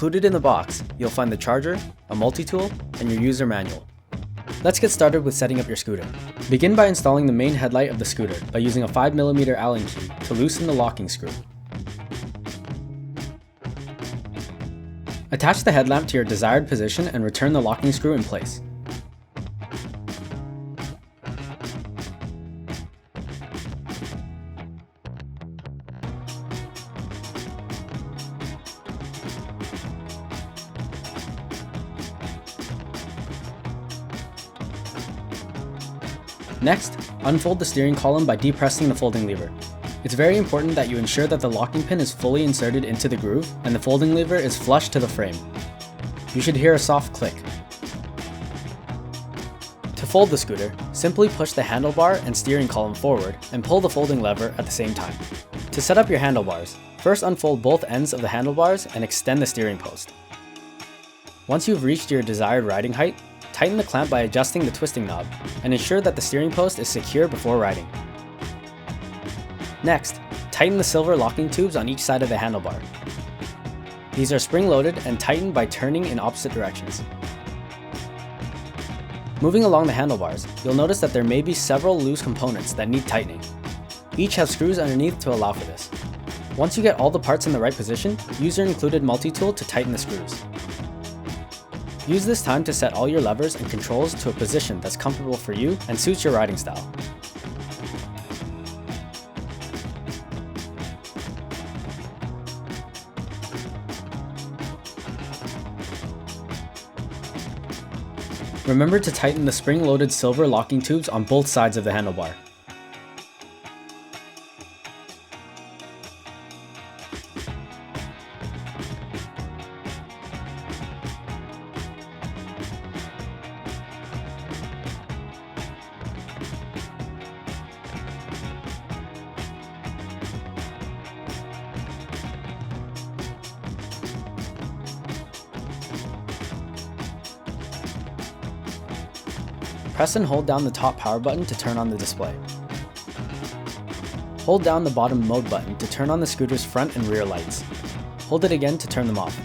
Included in the box, you'll find the charger, a multi-tool, and your user manual. Let's get started with setting up your scooter. Begin by installing the main headlight of the scooter by using a 5mm Allen key to loosen the locking screw. Attach the headlamp to your desired position and return the locking screw in place. Next, unfold the steering column by depressing the folding lever. It's very important that you ensure that the locking pin is fully inserted into the groove and the folding lever is flush to the frame. You should hear a soft click. To fold the scooter, simply push the handlebar and steering column forward and pull the folding lever at the same time. To set up your handlebars, first unfold both ends of the handlebars and extend the steering post. Once you've reached your desired riding height, tighten the clamp by adjusting the twisting knob and ensure that the steering post is secure before riding. Next, tighten the silver locking tubes on each side of the handlebar. These are spring-loaded and tightened by turning in opposite directions. Moving along the handlebars, you'll notice that there may be several loose components that need tightening. Each have screws underneath to allow for this. Once you get all the parts in the right position, use your included multi-tool to tighten the screws. Use this time to set all your levers and controls to a position that's comfortable for you and suits your riding style. Remember to tighten the spring-loaded silver locking tubes on both sides of the handlebar. Press and hold down the top power button to turn on the display. Hold down the bottom mode button to turn on the scooter's front and rear lights. Hold it again to turn them off.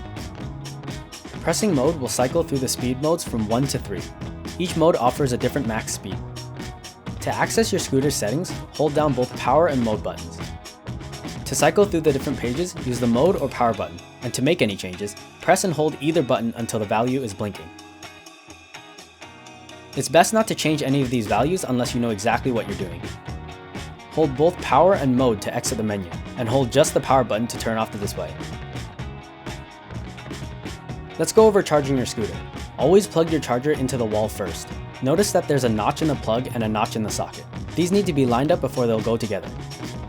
Pressing mode will cycle through the speed modes from 1 to 3. Each mode offers a different max speed. To access your scooter's settings, hold down both power and mode buttons. To cycle through the different pages, use the mode or power button, and to make any changes, press and hold either button until the value is blinking. It's best not to change any of these values unless you know exactly what you're doing. Hold both power and mode to exit the menu, and hold just the power button to turn off the display. Let's go over charging your scooter. Always plug your charger into the wall first. Notice that there's a notch in the plug and a notch in the socket. These need to be lined up before they'll go together.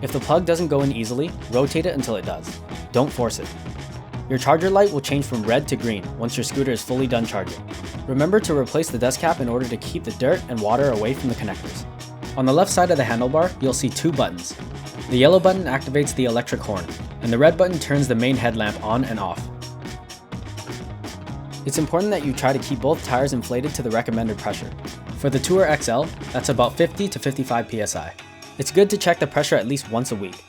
If the plug doesn't go in easily, rotate it until it does. Don't force it. Your charger light will change from red to green once your scooter is fully done charging. Remember to replace the dust cap in order to keep the dirt and water away from the connectors. On the left side of the handlebar, you'll see two buttons. The yellow button activates the electric horn, and the red button turns the main headlamp on and off. It's important that you try to keep both tires inflated to the recommended pressure. For the Tour XL, that's about 50 to 55 psi. It's good to check the pressure at least once a week.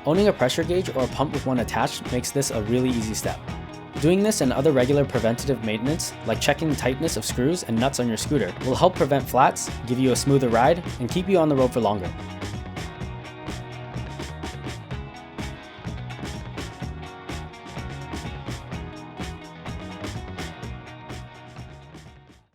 Owning a pressure gauge or a pump with one attached makes this a really easy step. Doing this and other regular preventative maintenance, like checking the tightness of screws and nuts on your scooter, will help prevent flats, give you a smoother ride, and keep you on the road for longer.